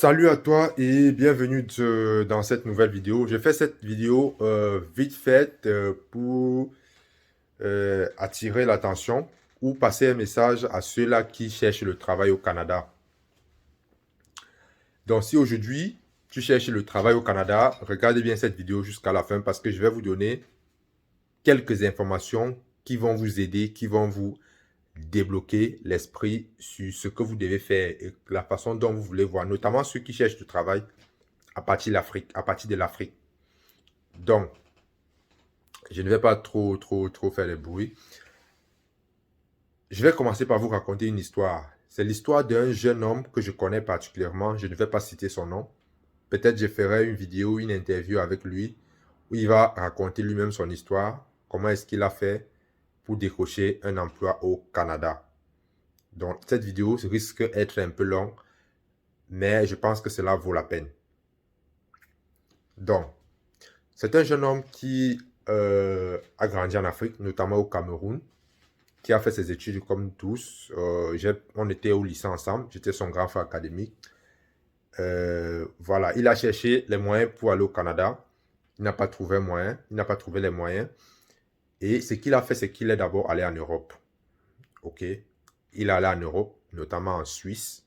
Salut à toi et bienvenue dans cette nouvelle vidéo. Je fais cette vidéo vite faite pour attirer l'attention ou passer un message à ceux-là qui cherchent le travail au Canada. Donc si aujourd'hui tu cherches le travail au Canada, regardez bien cette vidéo jusqu'à la fin parce que je vais vous donner quelques informations qui vont vous aider, qui vont vous débloquer l'esprit sur ce que vous devez faire et la façon dont vous voulez voir, notamment ceux qui cherchent du travail à partir de l'Afrique. Donc, je ne vais pas trop faire le bruit. Je vais commencer par vous raconter une histoire. C'est l'histoire d'un jeune homme que je connais particulièrement. Je ne vais pas citer son nom. Peut-être je ferai une vidéo, une interview avec lui où il va raconter lui-même son histoire. Comment est-ce qu'il a fait pour décrocher un emploi au Canada. Donc, cette vidéo risque d'être un peu longue, mais je pense que cela vaut la peine. Donc, c'est un jeune homme qui a grandi en Afrique, notamment au Cameroun, qui a fait ses études comme tous. On était au lycée ensemble, j'étais son grand frère académique. Voilà, il a cherché les moyens pour aller au Canada. Il n'a pas trouvé moyen, il n'a pas trouvé les moyens. Et ce qu'il a fait, c'est qu'il est d'abord allé en Europe. Ok, il est allé en Europe, notamment en Suisse,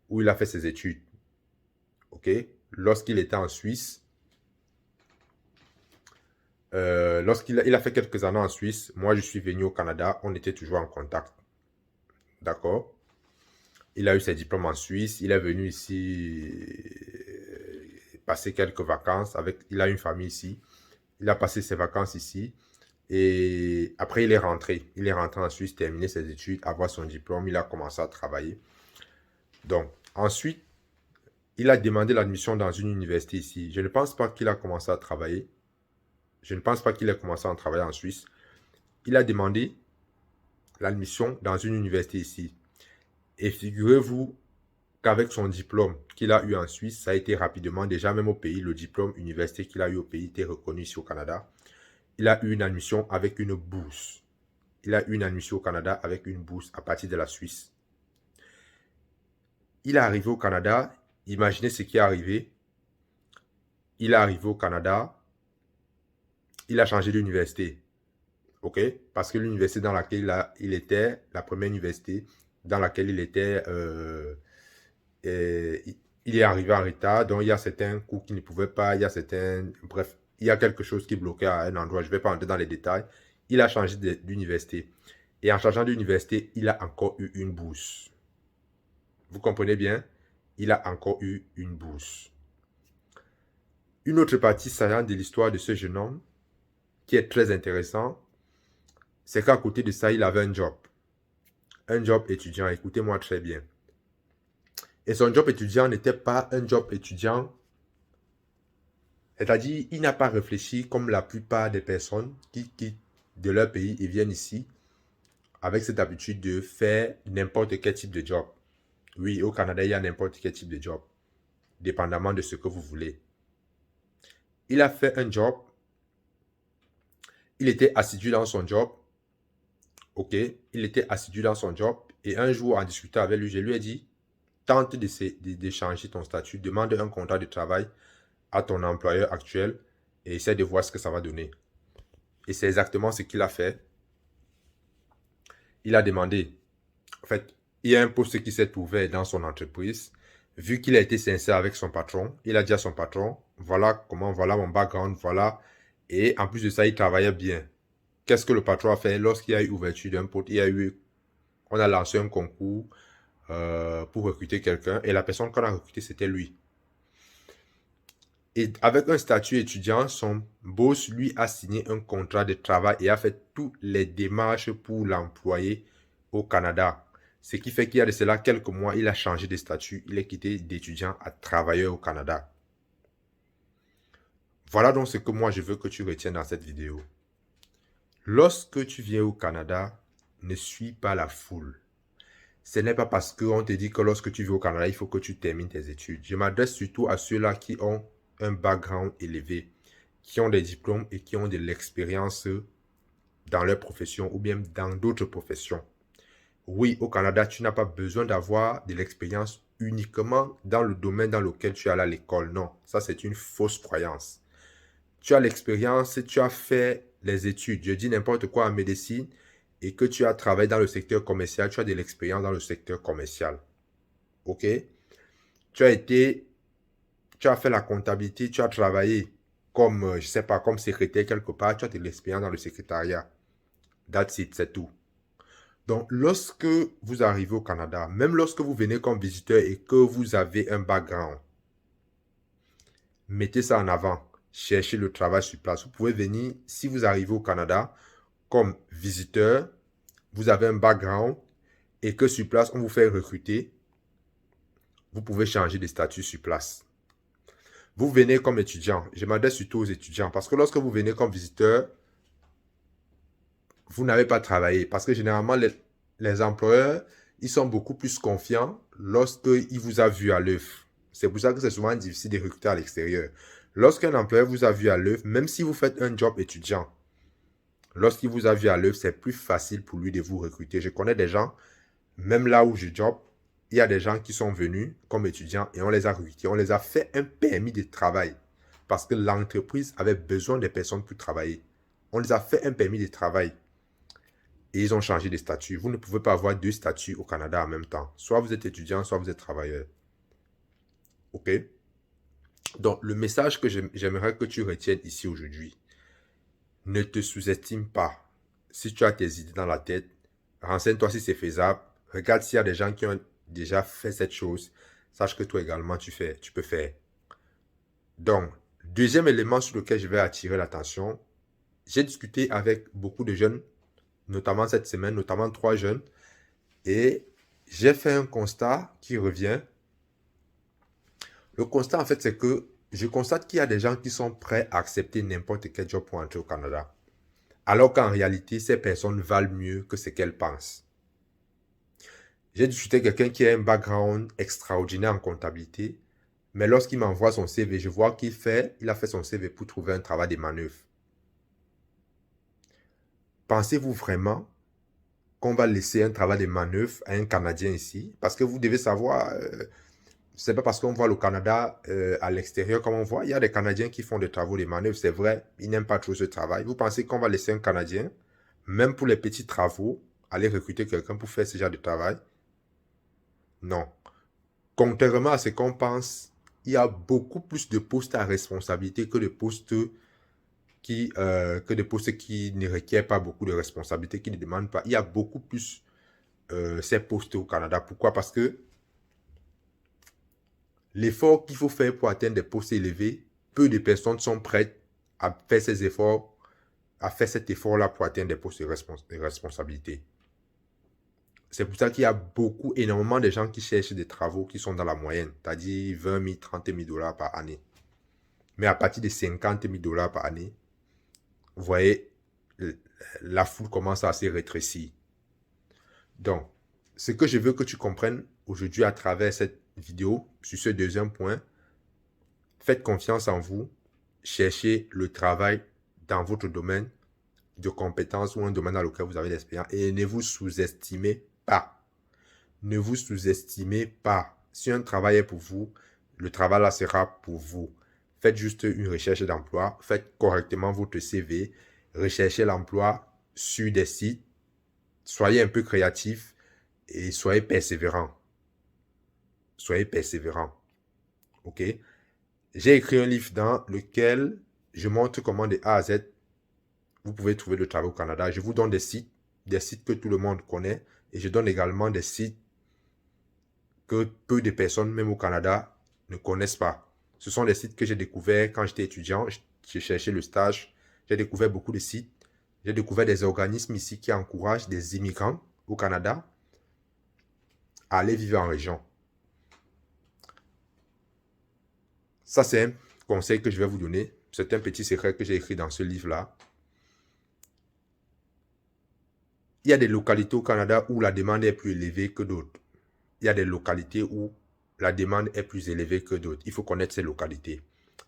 où il a fait ses études. Ok, lorsqu'il était en Suisse, il a fait quelques années en Suisse, moi je suis venu au Canada, on était toujours en contact. D'accord? Il a eu ses diplômes en Suisse, il est venu ici passer quelques vacances, il a une famille ici, il a passé ses vacances ici, et après il est rentré. Il est rentré en Suisse, terminé ses études, avoir son diplôme, il a commencé à travailler. Donc, ensuite, il a demandé l'admission dans une université ici. Je ne pense pas qu'il a commencé à travailler. Je ne pense pas qu'il ait commencé à travailler en Suisse. Il a demandé l'admission dans une université ici. Et figurez-vous qu'avec son diplôme qu'il a eu en Suisse, ça a été rapidement, déjà même au pays, le diplôme université qu'il a eu au pays était reconnu ici au Canada. Il a eu une admission avec une bourse. Il a eu une admission au Canada avec une bourse à partir de la Suisse. Il est arrivé au Canada, imaginez ce qui est arrivé. Il est arrivé au Canada, il a changé d'université. Ok? Parce que l'université dans laquelle il était, la première université dans laquelle il était, il est arrivé en retard. Donc, il y a certains cours qu'il ne pouvait pas, il y a certains... Bref, il y a quelque chose qui bloquait à un endroit. Je ne vais pas entrer dans les détails. Il a changé d'université. Et en changeant d'université, il a encore eu une bourse. Vous comprenez bien? Il a encore eu une bourse. Une autre partie saillante de l'histoire de ce jeune homme, qui est très intéressant, c'est qu'à côté de ça, il avait un job. Un job étudiant, écoutez-moi très bien. Et son job étudiant n'était pas un job étudiant, c'est-à-dire il n'a pas réfléchi comme la plupart des personnes qui quittent de leur pays et viennent ici avec cette habitude de faire n'importe quel type de job. Oui, au Canada, il y a n'importe quel type de job, dépendamment de ce que vous voulez. Il a fait un job, il était assidu dans son job, ok, il était assidu dans son job, et un jour, en discutant avec lui, je lui ai dit, tente de changer ton statut, demande un contrat de travail à ton employeur actuel et essaie de voir ce que ça va donner. Et c'est exactement ce qu'il a fait. Il a demandé, en fait, il y a un poste qui s'est ouvert dans son entreprise. Vu qu'il a été sincère avec son patron, il a dit à son patron, voilà comment, voilà mon background, voilà. Et en plus de ça, il travaillait bien. Qu'est-ce que le patron a fait lorsqu'il y a eu ouverture d'un poste? On a lancé un concours pour recruter quelqu'un et la personne qu'on a recrutée, c'était lui. Et avec un statut étudiant, son boss lui a signé un contrat de travail et a fait toutes les démarches pour l'employer au Canada. Ce qui fait qu'il y a de cela quelques mois, il a changé de statut. Il est quitté d'étudiant à travailleur au Canada. Voilà donc ce que moi je veux que tu retiennes dans cette vidéo. Lorsque tu viens au Canada, ne suis pas la foule. Ce n'est pas parce qu'on te dit que lorsque tu viens au Canada, il faut que tu termines tes études. Je m'adresse surtout à ceux-là qui ont un background élevé, qui ont des diplômes et qui ont de l'expérience dans leur profession ou bien dans d'autres professions. Oui, au Canada, tu n'as pas besoin d'avoir de l'expérience uniquement dans le domaine dans lequel tu es allé à l'école. Non, ça c'est une fausse croyance. Tu as l'expérience, tu as fait les études, je dis n'importe quoi en médecine, et que tu as travaillé dans le secteur commercial, tu as de l'expérience dans le secteur commercial. OK? Tu as fait la comptabilité, tu as travaillé comme, je sais pas, comme secrétaire quelque part, tu as de l'expérience dans le secrétariat. That's it, c'est tout. Donc, lorsque vous arrivez au Canada, même lorsque vous venez comme visiteur et que vous avez un background, mettez ça en avant. Cherchez le travail sur place. Vous pouvez venir, si vous arrivez au Canada comme visiteur, vous avez un background et que sur place, on vous fait recruter, vous pouvez changer de statut sur place. Vous venez comme étudiant. Je m'adresse surtout aux étudiants parce que lorsque vous venez comme visiteur, vous n'avez pas travaillé. Parce que généralement, les employeurs, ils sont beaucoup plus confiants lorsqu'ils vous ont vu à l'œuvre. C'est pour ça que c'est souvent difficile de recruter à l'extérieur. Lorsqu'un employeur vous a vu à l'œuvre, même si vous faites un job étudiant, lorsqu'il vous a vu à l'œuvre, c'est plus facile pour lui de vous recruter. Je connais des gens, même là où je job, il y a des gens qui sont venus comme étudiants et on les a recrutés. On les a fait un permis de travail parce que l'entreprise avait besoin des personnes pour travailler. On les a fait un permis de travail et ils ont changé de statut. Vous ne pouvez pas avoir deux statuts au Canada en même temps. Soit vous êtes étudiant, soit vous êtes travailleur. OK? Donc, le message que j'aimerais que tu retiennes ici aujourd'hui, ne te sous-estime pas. Si tu as tes idées dans la tête, renseigne-toi si c'est faisable. Regarde s'il y a des gens qui ont déjà fait cette chose. Sache que toi également, tu peux faire. Donc, deuxième élément sur lequel je vais attirer l'attention, j'ai discuté avec beaucoup de jeunes, notamment cette semaine, notamment 3 jeunes, et j'ai fait un constat qui revient. Le constat, en fait, c'est que je constate qu'il y a des gens qui sont prêts à accepter n'importe quel job pour entrer au Canada. Alors qu'en réalité, ces personnes valent mieux que ce qu'elles pensent. J'ai discuté avec quelqu'un qui a un background extraordinaire en comptabilité, mais lorsqu'il m'envoie son CV, je vois qu'il a fait son CV pour trouver un travail de manœuvre. Pensez-vous vraiment qu'on va laisser un travail de manœuvre à un Canadien ici? Parce que vous devez savoir, c'est pas parce qu'on voit le Canada à l'extérieur comme on voit. Il y a des Canadiens qui font des travaux de manœuvre, c'est vrai, ils n'aiment pas trop ce travail. Vous pensez qu'on va laisser un Canadien, même pour les petits travaux, aller recruter quelqu'un pour faire ce genre de travail? Non. Contrairement à ce qu'on pense, il y a beaucoup plus de postes à responsabilité que de postes qui ne requièrent pas beaucoup de responsabilité, qui ne demandent pas. Il y a beaucoup plus ces postes au Canada. Pourquoi? Parce que l'effort qu'il faut faire pour atteindre des postes élevés, peu de personnes sont prêtes à faire ces efforts, à faire cet effort-là pour atteindre des postes de responsabilité. C'est pour ça qu'il y a énormément de gens qui cherchent des travaux qui sont dans la moyenne, c'est-à-dire 20 000, 30 000 dollars par année. Mais à partir de 50 000 dollars par année, vous voyez, la foule commence à se rétrécir. Donc, ce que je veux que tu comprennes aujourd'hui à travers cette vidéo, sur ce deuxième point, faites confiance en vous, cherchez le travail dans votre domaine de compétences ou un domaine dans lequel vous avez l'expérience et ne vous sous-estimez pas. Ne vous sous-estimez pas. Si un travail est pour vous, le travail là sera pour vous. Faites juste une recherche d'emploi, faites correctement votre CV, recherchez l'emploi sur des sites, soyez un peu créatif et soyez persévérant. Soyez persévérant. OK? J'ai écrit un livre dans lequel je montre comment de A à Z, vous pouvez trouver le travail au Canada. Je vous donne des sites que tout le monde connaît et je donne également des sites que peu de personnes, même au Canada, ne connaissent pas. Ce sont des sites que j'ai découverts quand j'étais étudiant. J'ai cherché le stage. J'ai découvert beaucoup de sites. J'ai découvert des organismes ici qui encouragent des immigrants au Canada à aller vivre en région. Ça, c'est un conseil que je vais vous donner. C'est un petit secret que j'ai écrit dans ce livre-là. Il y a des localités au Canada où la demande est plus élevée que d'autres. Il y a des localités où la demande est plus élevée que d'autres. Il faut connaître ces localités.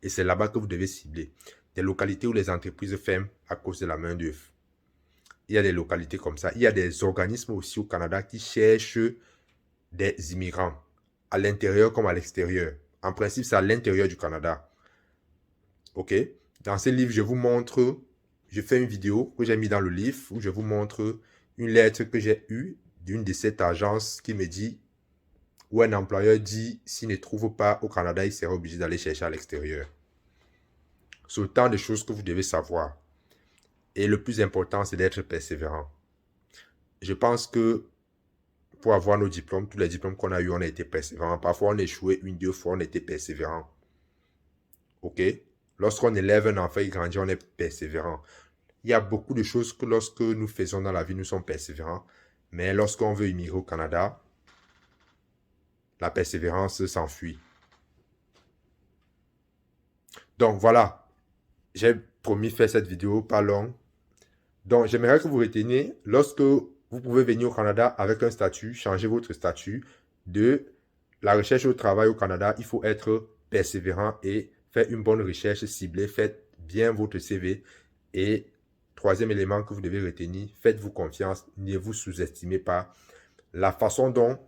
Et c'est là-bas que vous devez cibler. Des localités où les entreprises ferment à cause de la main-d'œuvre. Il y a des localités comme ça. Il y a des organismes aussi au Canada qui cherchent des immigrants à l'intérieur comme à l'extérieur. En principe, c'est à l'intérieur du Canada. OK? Dans ce livre, je vous montre, je fais une vidéo que j'ai mis dans le livre où je vous montre une lettre que j'ai eue d'une de cette agence qui me dit, où un employeur dit, s'il ne trouve pas au Canada, il sera obligé d'aller chercher à l'extérieur. C'est autant de choses que vous devez savoir. Et le plus important, c'est d'être persévérant. Je pense que pour avoir nos diplômes, tous les diplômes qu'on a eu, on a été persévérant. Parfois, on a échoué une, deux fois, on a été persévérant. OK? Lorsqu'on élève un enfant, il grandit, on est persévérant. Il y a beaucoup de choses que lorsque nous faisons dans la vie, nous sommes persévérants. Mais lorsqu'on veut immigrer au Canada, la persévérance s'enfuit. Donc voilà, j'ai promis de faire cette vidéo pas longue. Donc j'aimerais que vous reteniez, lorsque vous pouvez venir au Canada avec un statut, changer votre statut de la recherche au travail au Canada, il faut être persévérant et faire une bonne recherche ciblée, faites bien votre CV. Et troisième élément que vous devez retenir, faites-vous confiance, ne vous sous-estimez pas. La façon dont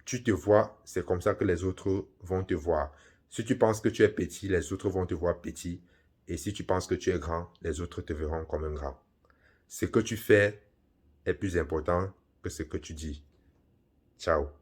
tu te vois, c'est comme ça que les autres vont te voir. Si tu penses que tu es petit, les autres vont te voir petit. Et si tu penses que tu es grand, les autres te verront comme un grand. Ce que tu fais est plus important que ce que tu dis. Ciao.